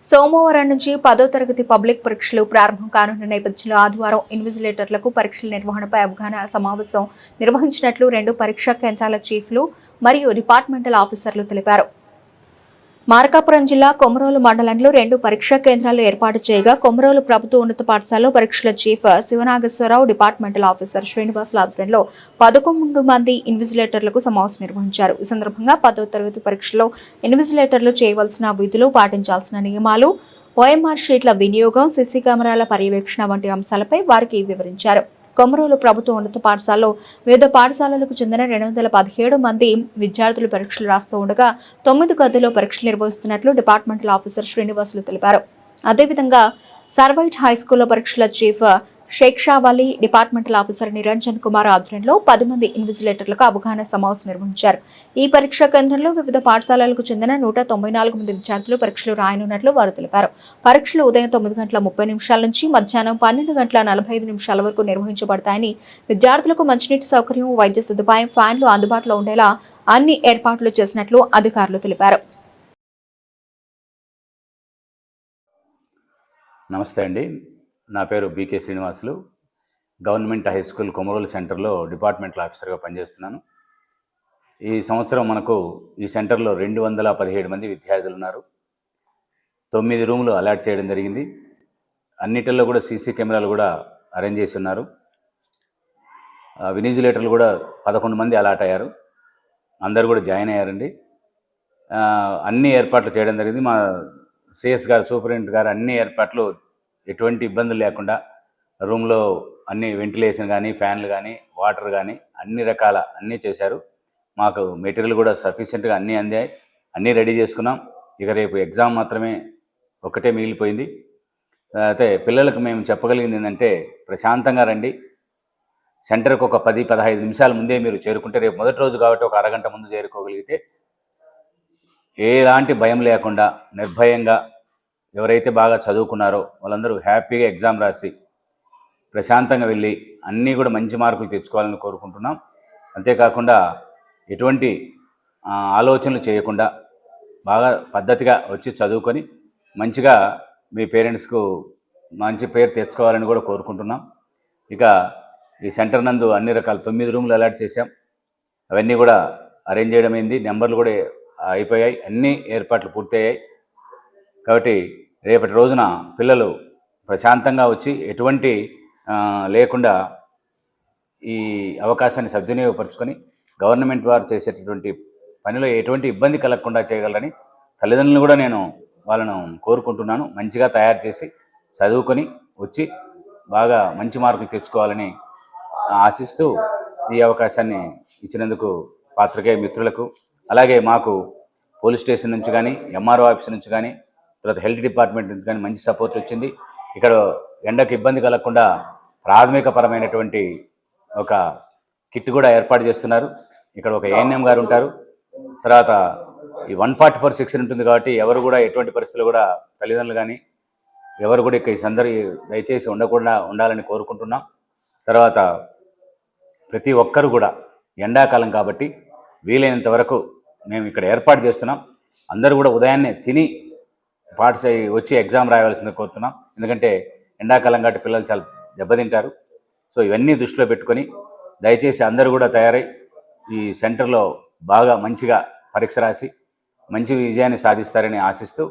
సోమవారం నుంచి 10వ తరగతి పబ్లిక్ పరీక్షలు ప్రారంభం కానున్న నేపథ్యంలో ఆదివారం ఇన్విజిలేటర్లకు పరీక్షల నిర్వహణపై అవగాహన సమావేశం నిర్వహించినట్లు 2 పరీక్షా కేంద్రాల చీఫ్లు మరియు డిపార్ట్మెంటల్ ఆఫీసర్లు తెలిపారు. మార్కాపురం జిల్లా కొమరోలు మండలంలో 2 పరీక్షా కేంద్రాలు ఏర్పాటు చేయగా కొమరోలు ప్రభుత్వ ఉన్నత పాఠశాలలో పరీక్షల చీఫ్ శివనాగేశ్వరరావు, డిపార్ట్మెంటల్ ఆఫీసర్ శ్రీనివాసుల ఆధ్వర్యంలో 11 మంది ఇన్విజిలేటర్లకు సమావేశం నిర్వహించారు. ఈ సందర్భంగా 10వ తరగతి పరీక్షలో ఇన్విజిలేటర్లు చేయవలసిన విధులు, పాటించాల్సిన నియమాలు, ఓఎంఆర్ షీట్ల వినియోగం, సీసీ కెమెరాల పర్యవేక్షణ వంటి అంశాలపై వారికి వివరించారు. కొమరోలు ప్రభుత్వ ఉన్నత పాఠశాలలో వివిధ పాఠశాలలకు చెందిన 217 మంది విద్యార్థులు పరీక్షలు రాస్తూ ఉండగా 9 గదుల్లో పరీక్షలు నిర్వహిస్తున్నట్లు డిపార్ట్మెంటల్ ఆఫీసర్ శ్రీనివాసులు తెలిపారు. అదేవిధంగా సర్వైట్ హైస్కూల్లో పరీక్షల chief Sheikh Shavali, departmental officer Niranjan Kumar ఆధ్వర్యంలో 10 మంది ఇన్విజిలేటర్లకు అవగాహన సమావేశం నిర్వహించారు. ఈ పరీక్షా కేంద్రంలో వివిధ పాఠశాలలకు చెందిన 194 మంది విద్యార్థులు పరీక్షలు రాయనున్నట్లు వారు తెలిపారు. పరీక్షలు ఉదయం 9:30 నుంచి మధ్యాహ్నం 12:45 వరకు నిర్వహించబడతాయని, విద్యార్థులకు మంచినీటి సౌకర్యం, వైద్య సదుపాయం, ఫ్యాన్లు అందుబాటులో ఉండేలా అన్ని ఏర్పాట్లు చేసినట్లు అధికారులు తెలిపారు. నమస్తే అండి, నా పేరు B K Srinivasulu. Government high school Komarolu సెంటర్లో డిపార్ట్మెంటల్ ఆఫీసర్గా పనిచేస్తున్నాను. ఈ సంవత్సరం మనకు ఈ సెంటర్లో 217 మంది విద్యార్థులు ఉన్నారు. 9 రూములు అలాట్ చేయడం జరిగింది. అన్నిటిల్లో కూడా సీసీ కెమెరాలు కూడా అరేంజ్ చేసి ఉన్నారు. ఇన్విజిలేటర్లు కూడా 11 మంది అలాట్ అయ్యారు. అందరు కూడా జాయిన్ అయ్యారండి. అన్ని ఏర్పాట్లు చేయడం జరిగింది. మా సిఎస్ గారు, సూపరింటెండెంట్ గారు అన్ని ఏర్పాట్లు ఎటువంటి ఇబ్బందులు లేకుండా రూమ్లో అన్ని వెంటిలేషన్ కానీ, ఫ్యాన్లు కానీ, వాటర్ కానీ అన్ని రకాల అన్నీ చేశారు. మాకు మెటీరియల్ కూడా సఫిషియెంట్గా అన్నీ అందాయి. అన్నీ రెడీ చేసుకున్నాం. ఇక రేపు ఎగ్జామ్ మాత్రమే ఒకటే మిగిలిపోయింది. అయితే పిల్లలకు మేము చెప్పగలిగింది ఏంటంటే, ప్రశాంతంగా రండి. సెంటర్కి ఒక 10-15 నిమిషాల ముందే మీరు చేరుకుంటే, రేపు మొదటి రోజు కాబట్టి ఒక అరగంట ముందు చేరుకోగలిగితే ఎలాంటి భయం లేకుండా నిర్భయంగా ఎవరైతే బాగా చదువుకున్నారో వాళ్ళందరూ హ్యాపీగా ఎగ్జామ్ రాసి ప్రశాంతంగా వెళ్ళి అన్నీ కూడా మంచి మార్కులు తెచ్చుకోవాలని కోరుకుంటున్నాం. అంతేకాకుండా ఎటువంటి ఆలోచనలు చేయకుండా బాగా పద్ధతిగా వచ్చి చదువుకొని మంచిగా మీ పేరెంట్స్కు మంచి పేరు తెచ్చుకోవాలని కూడా కోరుకుంటున్నాం. ఇక ఈ సెంటర్ నందు అన్ని రకాల 9 రూములు అలాట్ చేశాం. అవన్నీ కూడా అరేంజ్ చేయడం అయింది. నెంబర్లు కూడా అయిపోయాయి. అన్ని ఏర్పాట్లు పూర్తయ్యాయి. కాబట్టి రేపటి రోజున పిల్లలు ప్రశాంతంగా వచ్చి ఎటువంటి లేకుండా ఈ అవకాశాన్ని సద్వినియోగపరుచుకొని గవర్నమెంట్ వారు చేసేటటువంటి పనిలో ఎటువంటి ఇబ్బంది కలగకుండా చేయగలరని తల్లిదండ్రులను కూడా నేను వాళ్ళను కోరుకుంటున్నాను. మంచిగా తయారు చేసి చదువుకొని వచ్చి బాగా మంచి మార్కులు తెచ్చుకోవాలని ఆశిస్తూ ఈ అవకాశాన్ని ఇచ్చినందుకు పాత్రికేయ మిత్రులకు, అలాగే మాకు పోలీస్ స్టేషన్ నుంచి కానీ, ఎంఆర్ఓ ఆఫీస్ నుంచి కానీ, తర్వాత హెల్త్ డిపార్ట్మెంట్ నుంచి కానీ మంచి సపోర్ట్ వచ్చింది. ఇక్కడ ఎండకు ఇబ్బంది కలగకుండా ప్రాథమికపరమైనటువంటి ఒక కిట్ కూడా ఏర్పాటు చేస్తున్నారు. ఇక్కడ ఒక ఏఎన్ఎం గారు ఉంటారు. తర్వాత ఈ 144 సెక్షన్ ఉంటుంది కాబట్టి ఎవరు కూడా ఎటువంటి పరిస్థితులు కూడా తల్లిదండ్రులు కానీ ఎవరు కూడా ఇక్కడ దయచేసి ఉండకుండా ఉండాలని కోరుకుంటున్నాం. తర్వాత ప్రతి ఒక్కరు కూడా ఎండాకాలం కాబట్టి వీలైనంత వరకు మేము ఇక్కడ ఏర్పాటు చేస్తున్నాం. అందరూ కూడా ఉదయాన్నే తిని వచ్చి ఎగ్జామ్ రాయవలసింది కోరుతున్నాం. ఎందుకంటే ఎండాకాలం కాబట్టి పిల్లలు చాలా దెబ్బతింటారు. సో ఇవన్నీ దృష్టిలో పెట్టుకొని దయచేసి అందరూ కూడా తయారై ఈ సెంటర్లో బాగా మంచిగా పరీక్ష రాసి మంచి విజయాన్ని సాధిస్తారని ఆశిస్తూ